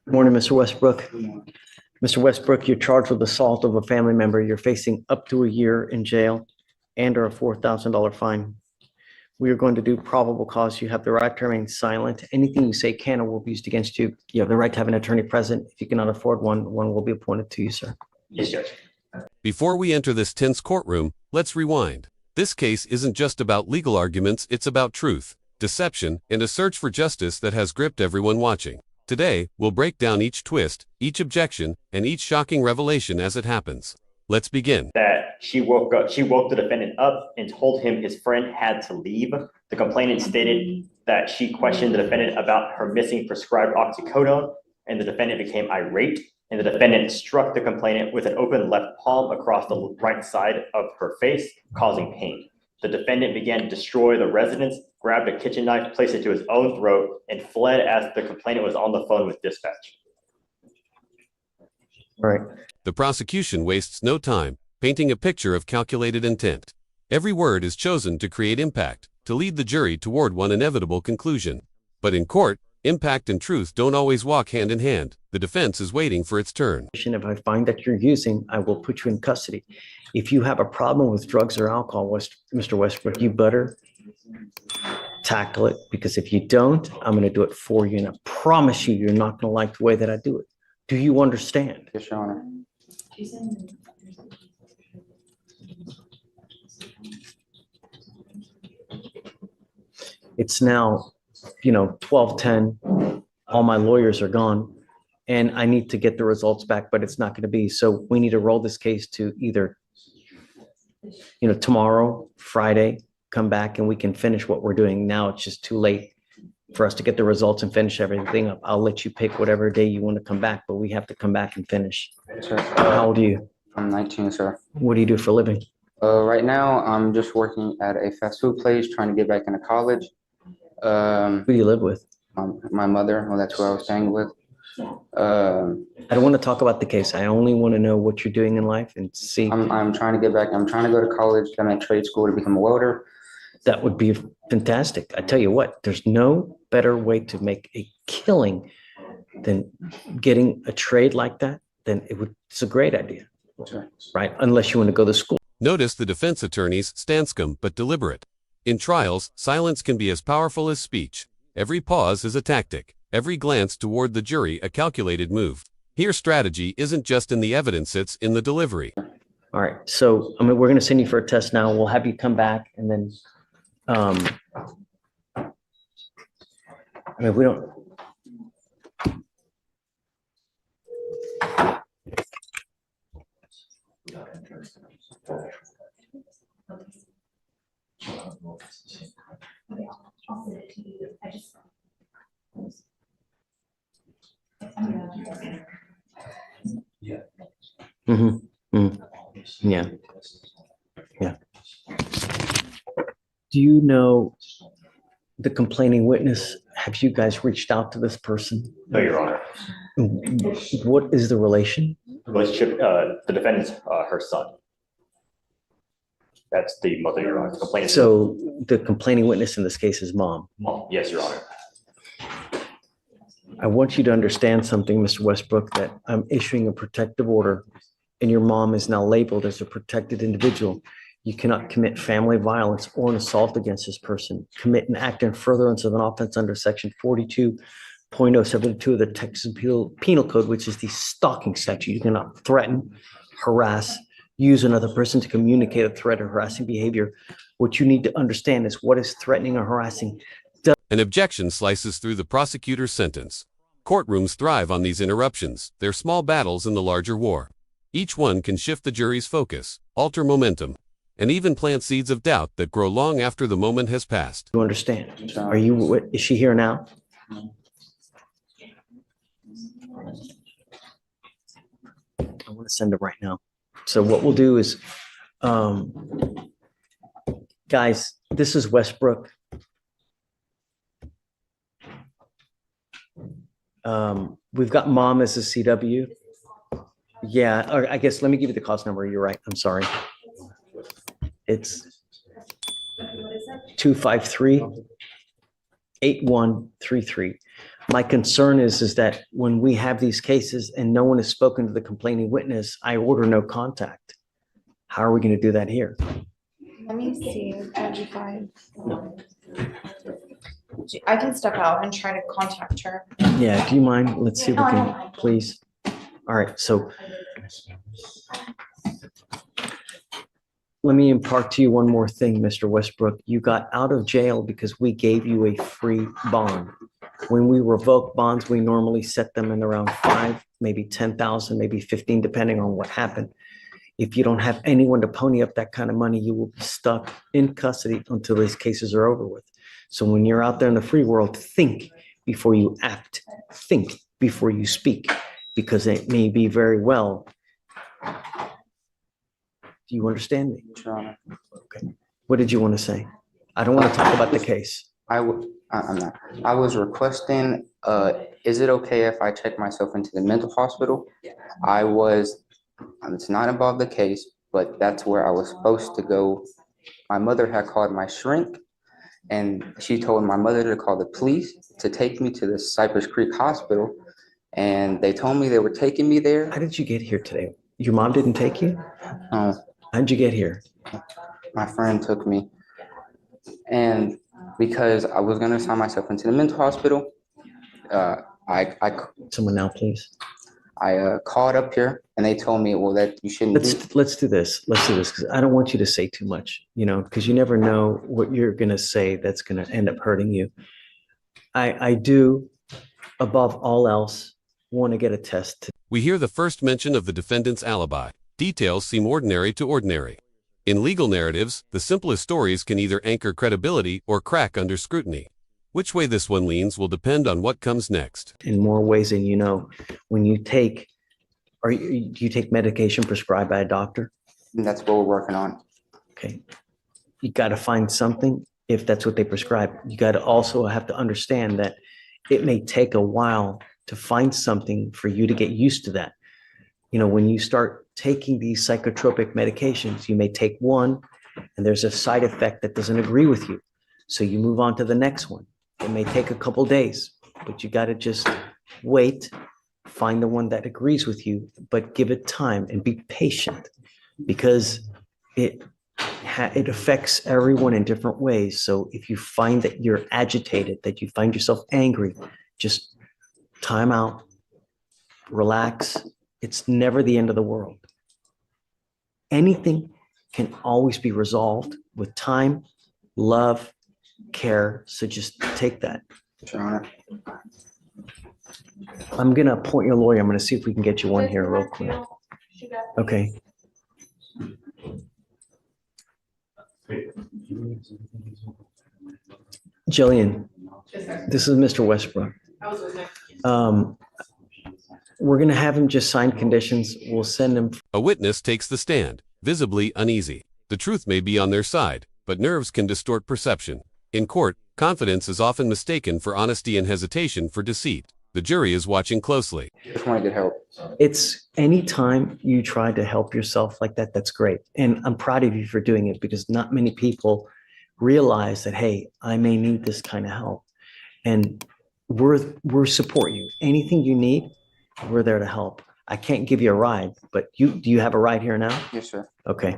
Morning, Mr. Westbrook. Mr. Westbrook, you're charged with assault of a family member. You're facing up to a year in jail and/or a $4,000 fine. We are going to do probable cause. You have the right to remain silent. Anything you say can or will be used against you. You have the right to have an attorney present. If you cannot afford one, one will be appointed to you, sir. Yes, Judge. Before we enter this tense courtroom, let's rewind. This case isn't just about legal arguments, it's about truth, deception, and a search for justice that has gripped everyone watching. Today, we'll break down each twist, each objection, and each shocking revelation as it happens. Let's begin. That she woke the defendant up and told him his friend had to leave. The complainant stated that she questioned the defendant about her missing prescribed oxycodone, and the defendant became irate, and the defendant struck the complainant with an open left palm across the right side of her face, causing pain. The defendant began to destroy the residence, grabbed a kitchen knife, placed it to his own throat, and fled as the complainant was on the phone with dispatch. Right. The prosecution wastes no time, painting a picture of calculated intent. Every word is chosen to create impact, to lead the jury toward one inevitable conclusion. But in court, impact and truth don't always walk hand in hand. The defense is waiting for its turn. If I find that you're using, I will put you in custody. If you have a problem with drugs or alcohol, Mr. Westbrook, you better tackle it, because if you don't, I'm going to do it for you. And I promise you're not going to like the way that I do it. Do you understand? Yes, Your Honor. It's now, 12:10. All my lawyers are gone and I need to get the results back, but it's not going to be. So we need to roll this case to either, tomorrow, Friday, come back and we can finish what we're doing. Now it's just too late for us to get the results and finish everything up. I'll let you pick whatever day you want to come back, but we have to come back and finish. Sir, How old are you? I'm 19, sir. What do you do for a living? Right now, I'm just working at a fast food place, trying to get back into college. Who do you live with? My mother, well, that's who I was staying with. I don't want to talk about the case. I only want to know what you're doing in life and see. I'm trying to get back. I'm trying to go to college. I'm at trade school to become a welder. That would be fantastic. I tell you what, there's no better way to make a killing than getting a trade like that. It's a great idea, Sure. right? Unless you want to go to school. Notice the defense attorney's stanscum but deliberate. In trials, silence can be as powerful as speech. Every pause is a tactic. Every glance toward the jury a calculated move. Here, strategy isn't just in the evidence, it's in the delivery. All right. So, we're going to send you for a test now. We'll have you come back and then, we don't. Mm-hmm. Mm-hmm. Yeah. Yeah. Do you know the complaining witness? Have you guys reached out to this person? No, Your Honor. What is the relation? Relationship, the defendant's her son. That's the mother, Your Honor. The complainant. So the complaining witness in this case is mom. Mom. Yes, Your Honor. I want you to understand something, Mr. Westbrook, that I'm issuing a protective order and your mom is now labeled as a protected individual. You cannot commit family violence or an assault against this person. Commit an act in furtherance of an offense under section 42.072 of the Texas Penal Code, which is the stalking statute. You cannot threaten, harass, use another person to communicate a threat or harassing behavior. What you need to understand is what is threatening or harassing. An objection slices through the prosecutor's sentence. Courtrooms thrive on these interruptions. They're small battles in the larger war. Each one can shift the jury's focus, alter momentum, and even plant seeds of doubt that grow long after the moment has passed. You understand? Is she here now? I want to send her right now. So what we'll do is, guys, this is Westbrook. We've got mom as a CW. Yeah, or I guess let me give you the cost number. You're right. I'm sorry. It's 253-8133. My concern is that when we have these cases and no one has spoken to the complaining witness, I order no contact. How are we going to do that here? Let me see, 25. I can step out and try to contact her. Yeah, do you mind? Let's see if we No, I don't can, mind. please. All right, so let me impart to you one more thing, Mr. Westbrook. You got out of jail because we gave you a free bond. When we revoke bonds, we normally set them in around 5, maybe 10,000, maybe 15, depending on what happened. If you don't have anyone to pony up that kind of money, you will be stuck in custody until these cases are over with. So when you're out there in the free world, think before you act, think before you speak, because it may be very well. Do you understand me? Your Honor. Okay. What did you want to say? I don't want to talk about the case. I'm not. I was requesting, is it okay if I check myself into the mental hospital? It's not involved the case, but that's where I was supposed to go. My mother had called my shrink, and she told my mother to call the police to take me to the Cypress Creek Hospital. And they told me they were taking me there. How did you get here today? Your mom didn't take you? How'd you get here? My friend took me. And because I was gonna sign myself into the mental hospital, I Someone now, please. called up here and they told me, well, that you shouldn't do. Let's do this. Let's do this because I don't want you to say too much, because you never know what you're going to say that's going to end up hurting you. I do, above all else, want to get a test. We hear the first mention of the defendant's alibi. Details seem ordinary to ordinary. In legal narratives, the simplest stories can either anchor credibility or crack under scrutiny. Which way this one leans will depend on what comes next. In more ways than you know, when you take, do you take medication prescribed by a doctor? And that's what we're working on. Okay. You got to find something if that's what they prescribe. You got to also have to understand that it may take a while to find something for you to get used to that. When you start taking these psychotropic medications, you may take one and there's a side effect that doesn't agree with you. So you move on to the next one. It may take a couple days, but you got to just wait, find the one that agrees with you, but give it time and be patient because it affects everyone in different ways. So if you find that you're agitated, that you find yourself angry, just time out, relax. It's never the end of the world. Anything can always be resolved with time, love, care. So just take that. Your Honor. I'm going to appoint your lawyer. I'm going to see if we can get you one here real quick. Okay. Jillian, this is Mr. Westbrook. We're going to have him just sign conditions. We'll send him. A witness takes the stand, visibly uneasy. The truth may be on their side, but nerves can distort perception. In court, confidence is often mistaken for honesty and hesitation for deceit. The jury is watching closely. Just want to get help. It's anytime you try to help yourself like that, that's great. And I'm proud of you for doing it because not many people realize that, hey, I may need this kind of help. And we're support you. Anything you need, we're there to help. I can't give you a ride, but do you have a ride here now? Yes, sir. Okay.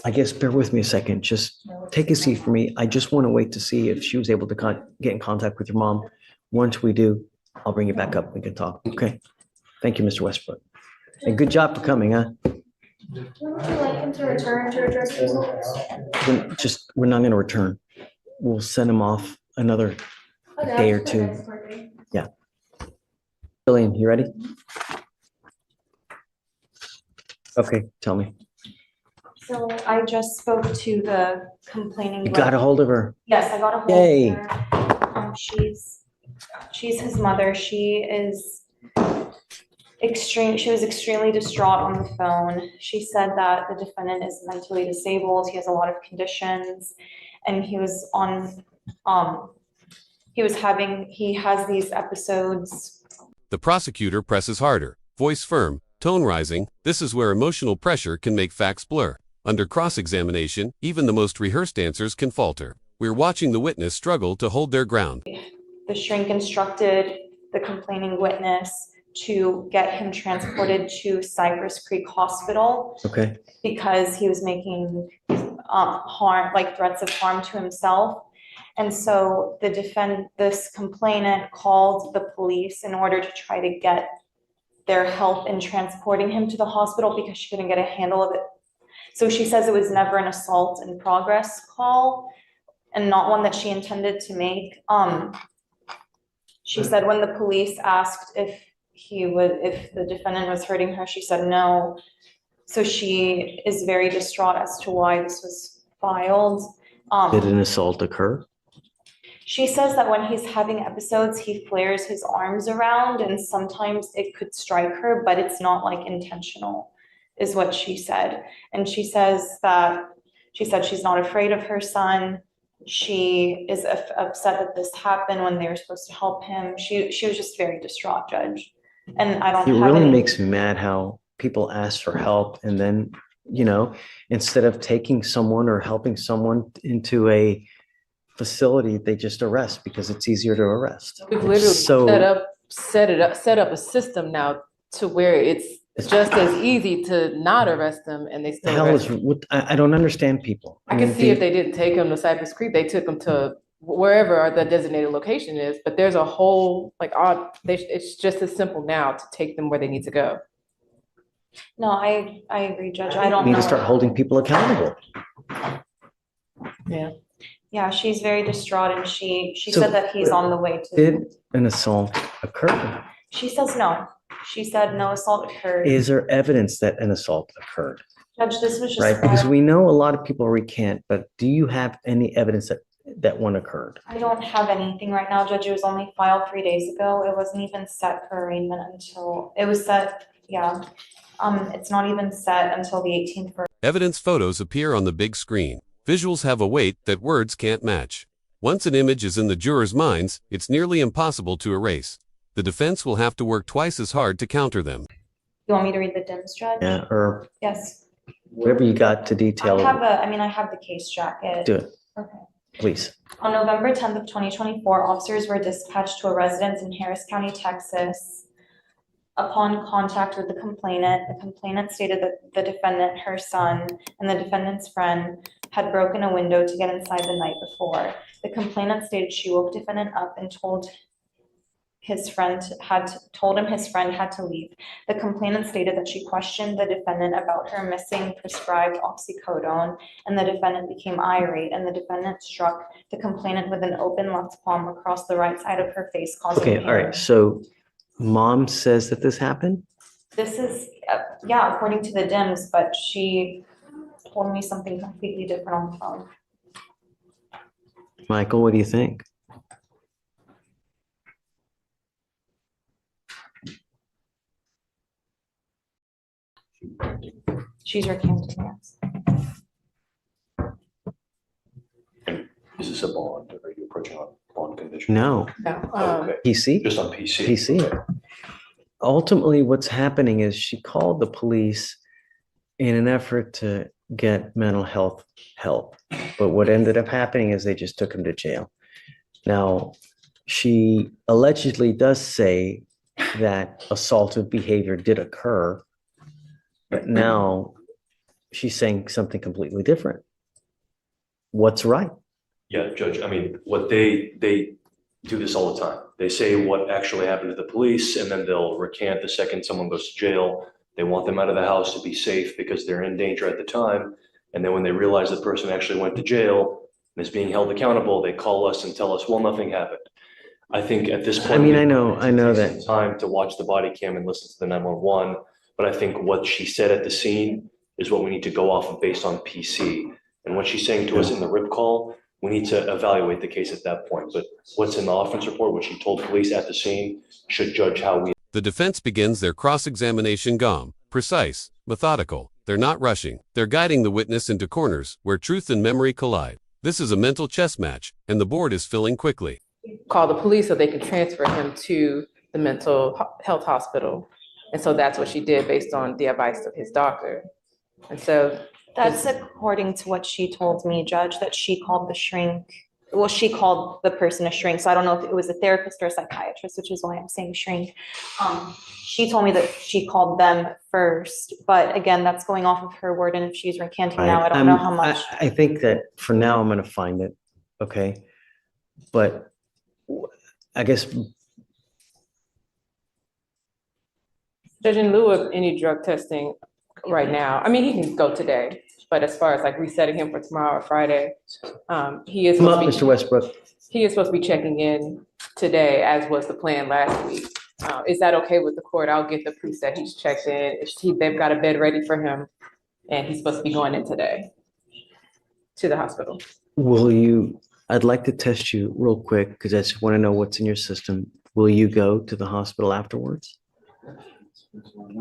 I guess bear with me a second. Just take a seat for me. I just want to wait to see if she was able to get in contact with your mom. Once we do, I'll bring you back up. We can talk. Okay. Thank you, Mr. Westbrook. And good job for coming, huh? Would you like him to return to address results? We're not going to return. We'll send him off another day or two. Yeah. Jillian, you ready? Okay, tell me. So I just spoke to the complaining. You got a hold of her. Yes, I got a hold Yay. of her. She's his mother. She was extremely distraught on the phone. She said that the defendant is mentally disabled. He has a lot of conditions and he has these episodes. The prosecutor presses harder, voice firm, tone rising. This is where emotional pressure can make facts blur. Under cross-examination, even the most rehearsed answers can falter. We're watching the witness struggle to hold their ground. The shrink instructed the complaining witness to get him transported to Cypress Creek Hospital Okay, because he was making harm, like threats of harm to himself. And so this complainant called the police in order to try to get their help in transporting him to the hospital because she couldn't get a handle of it. So she says it was never an assault in progress call and not one that she intended to make. She said when the police asked if the defendant was hurting her, she said no. So she is very distraught as to why this was filed. did an assault occur? She says that when he's having episodes, he flares his arms around and sometimes it could strike her, but it's not like intentional, is what she said. And she said she's not afraid of her son. She is upset that this happened when they were supposed to help him. She was just very distraught, Judge. And I don't It have really any. makes me mad how people ask for help and then, instead of taking someone or helping someone into a facility, they just arrest because it's easier to arrest. We've literally So set up a system now to where it's just as easy to not arrest them and they the still hell arrest is, them. what, I don't understand people. I can mean, see if they didn't take them to Cypress Creek, they took them to wherever the designated location is, but there's a whole, it's just as simple now to take them where they need to go. No, I agree, Judge. I don't We know. need to start holding people accountable. Yeah. Yeah, she's very distraught and she So, said that he's on the way to. Did an assault occur? She says no. She said no assault occurred. Is there evidence that an assault occurred? Judge, this was just. Right? Because we know a lot of people recant, but do you have any evidence that one occurred? I don't have anything right now, Judge. It was only filed 3 days ago. It wasn't even set for arraignment until, it was set, yeah. It's not even set until the 18th for. Evidence photos appear on the big screen. Visuals have a weight that words can't match. Once an image is in the jurors' minds, it's nearly impossible to erase. The defense will have to work twice as hard to counter them. You want me to read the DIMS, Judge? Yeah, or Yes. whatever you got to detail. I have the case jacket. Do it, Okay. please. On November 10th of 2024, officers were dispatched to a residence in Harris County, Texas. Upon contact with the complainant stated that the defendant, her son, and the defendant's friend had broken a window to get inside the night before. The complainant stated she woke defendant up and told him his friend had to leave. The complainant stated that she questioned the defendant about her missing prescribed oxycodone, and the defendant became irate, and the defendant struck the complainant with an open left palm across the right side of her face, causing Okay, pain. all right. So mom says that this happened? This is, yeah, according to the DIMS, but she told me something completely different on the phone. Michael, what do you think? She's recanted, yes. Is this a bond? Are you approaching on bond condition? No, No, Okay, PC? just on PC. PC. Okay. Ultimately, what's happening is she called the police in an effort to get mental health help. But what ended up happening is they just took him to jail. Now, she allegedly does say that assaultive behavior did occur, but now she's saying something completely different. What's right? Yeah, Judge, I mean, what they do this all the time. They say what actually happened to the police, and then they'll recant the second someone goes to jail. They want them out of the house to be safe because they're in danger at the time. And then when they realize the person actually went to jail and is being held accountable, they call us and tell us, well, nothing happened. I think at this point. I mean, I know it takes that. some time to watch the body cam and listen to the 911, but I think what she said at the scene is what we need to go off of based on PC. And what she's saying to us in the RIP call, we need to evaluate the case at that point. But what's in the offense report, what she told police at the scene, should judge how we. The defense begins their cross-examination precise, methodical. They're not rushing. They're guiding the witness into corners where truth and memory collide. This is a mental chess match, and the board is filling quickly. call the police so they can transfer him to the mental health hospital. And so that's what she did based on the advice of his doctor. And so That's according to what she told me, Judge, that she called the shrink. Well, she called the person a shrink, so I don't know if it was a therapist or a psychiatrist, which is why I'm saying shrink. She told me that she called them first, but again, that's going off of her word, and if she's recanting now, I don't know how much. I think that for now, I'm gonna find it, okay? But I guess, Judge, in lieu of any drug testing right now, I mean, he can go today, but as far as like resetting him for tomorrow or Friday, he is come up, supposed Mr. to be, Westbrook. he is supposed to be checking in today, as was the plan last week. Is that okay with the court? I'll get the proof that he's checked in. They've got a bed ready for him, and he's supposed to be going in today to the hospital. I'd like to test you real quick because I just want to know what's in your system. Will you go to the hospital afterwards?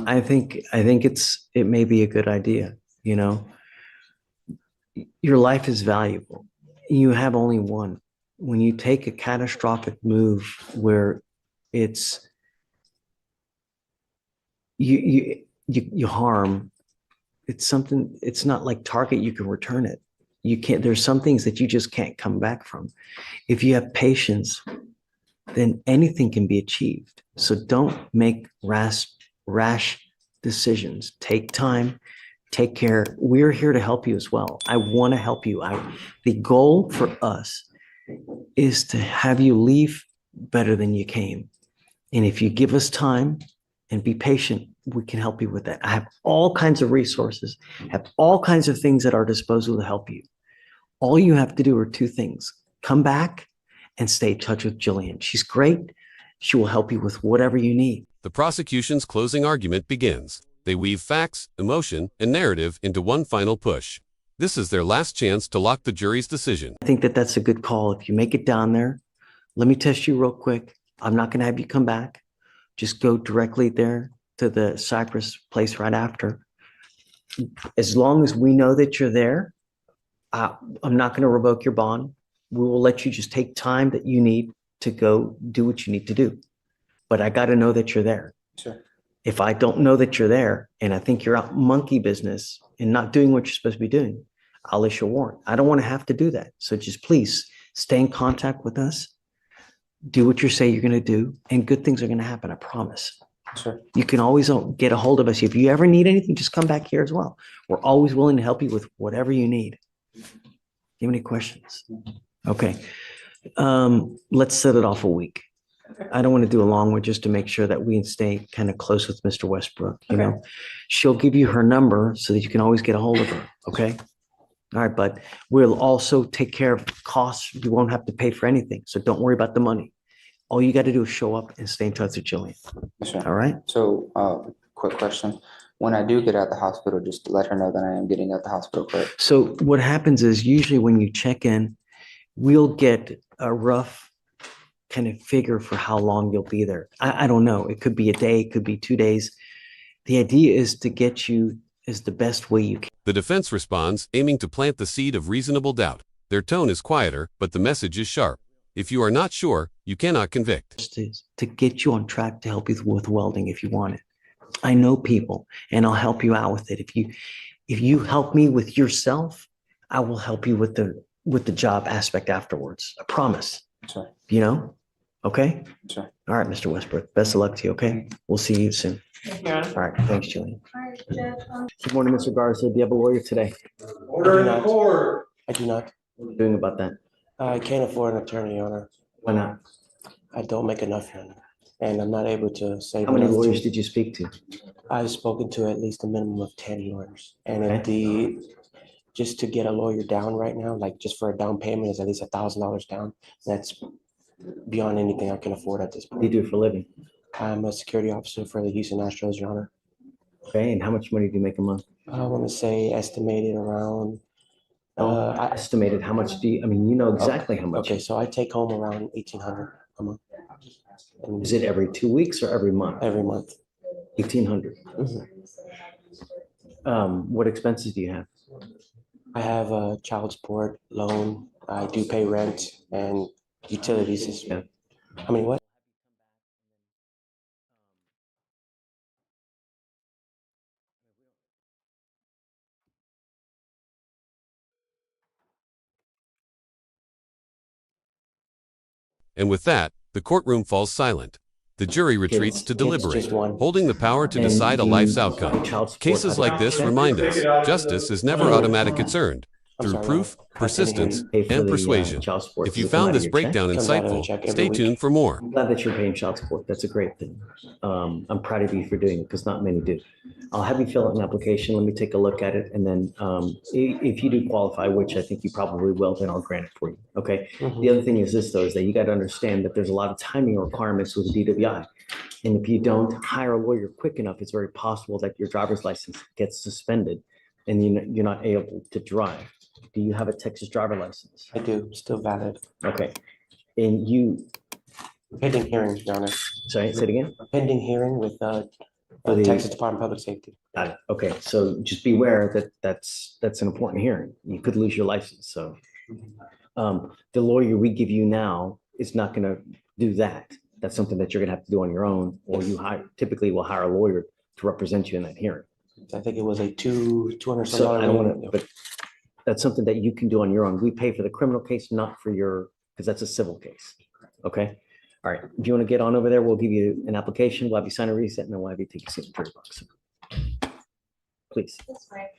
I think it may be a good idea, you know? Your life is valuable. You have only one. When you take a catastrophic move where it's you harm, it's something, it's not like Target, you can return it. You can't, there's some things that you just can't come back from. If you have patience, then anything can be achieved. So don't make rash decisions. Take time, take care. We're here to help you as well. I want to help you. The goal for us is to have you leave better than you came. And if you give us time and be patient, we can help you with that. I have all kinds of resources, have all kinds of things at our disposal to help you. All you have to do are two things: come back and stay in touch with Jillian. She's great. She will help you with whatever you need. The prosecution's closing argument begins. They weave facts, emotion, and narrative into one final push. This is their last chance to lock the jury's decision. I think that that's a good call. If you make it down there, let me test you real quick. I'm not going to have you come back. Just go directly there to the Cypress place right after. As long as we know that you're there, I'm not going to revoke your bond. We will let you just take time that you need to go do what you need to do. But I got to know that you're there. Sure. If I don't know that you're there and I think you're out monkey business and not doing what you're supposed to be doing, I'll issue a warrant. I don't want to have to do that. So just please stay in contact with us. Do what you say you're going to do, and good things are going to happen. I promise. Sure. You can always get a hold of us. If you ever need anything, just come back here as well. We're always willing to help you with whatever you need. Do you have any questions? Okay. Let's set it off a week. I don't want to do a long one just to make sure that we stay kind of close with Mr. Westbrook. You know, she'll give you her number so that you can always get a hold of her. Okay. All right. But we'll also take care of costs. You won't have to pay for anything. So don't worry about the money. All you got to do is show up and stay in touch with Jillian. Sure. All right. So, quick question. When I do get out of the hospital, just let her know that I am getting out of the hospital, correct? So what happens is usually when you check in, we'll get a rough kind of figure for how long you'll be there. I don't know. It could be a day, it could be 2 days. The idea is to get you as the best way you can. The defense responds, aiming to plant the seed of reasonable doubt. Their tone is quieter, but the message is sharp. If you are not sure, you cannot convict. To get you on track to help you with welding if you want it. I know people and I'll help you out with it. If you help me with yourself, I will help you with the job aspect afterwards. I promise. Sure. You know? Okay? Sure. All right, Mr. Westbrook. Best of luck to you, okay? We'll see you soon. Yeah. All right. Thanks, Jillian. Good morning, Mr. Garza. Do you have a lawyer today? Order in the court. I do not. What are you doing about that? I can't afford an attorney, Your Honor. Why not? I don't make enough, Your Honor. And I'm not able to save. How many enough lawyers to- did you speak to? I've spoken to at least a minimum of 10 lawyers. And Okay. just to get a lawyer down right now, like just for a down payment is at least $1,000 down. That's beyond anything I can afford at this What do you point. do for a living? I'm a security officer for the Houston Astros, Your Honor. Okay, and how much money do you make a month? I want to say estimated around, Estimated, how much do you, I mean, you know exactly how much. okay, so I take home around 1,800 a month. And Is it every 2 weeks or every month? every month. 1,800. Mhm. What expenses do you have? I have a child support loan. I do pay rent and utilities. Yeah. How many what? And with that, the courtroom falls silent. The jury retreats to deliberate, just one. holding the power to And decide a you life's pay outcome. child support Cases out of like this check. remind us, justice is never automatic, it's earned I'm through sorry, proof, I couldn't hear persistence, you. Pay for and the, persuasion. child support. If Does you it come out found of this your check? breakdown Comes out of the insightful, check every stay week. tuned for more. I'm glad that you're paying child support. That's a great thing. I'm proud of you for doing it because not many do. I'll have you fill out an application. Let me take a look at it. And then if you do qualify, which I think you probably will, then I'll grant it for you. Okay. Mhm. The other thing is this, though, is that you got to understand that there's a lot of timing requirements with the DWI. And if you don't hire a lawyer quick enough, it's very possible that your driver's license gets suspended and you're not able to drive. Do you have a Texas driver license? I do, still valid. Okay. And you, Pending hearing, Your Honor. sorry, say it again? Pending hearing with For the- Texas Department of Public Safety. Got it. Okay, so just beware that that's an important hearing. You could lose your license, so. The lawyer we give you now is not gonna do that. That's something that you're gonna have to do on your own, or you typically will hire a lawyer to represent you in that hearing. I think it was a $200 some So dollar. I don't wanna, but that's something that you can do on your own. We pay for the criminal case, not for your, because that's a civil case. Okay? All right, if you wanna get on over there, we'll give you an application, we'll have you sign a reset, and then we'll have you take a signature box. Please. That's right.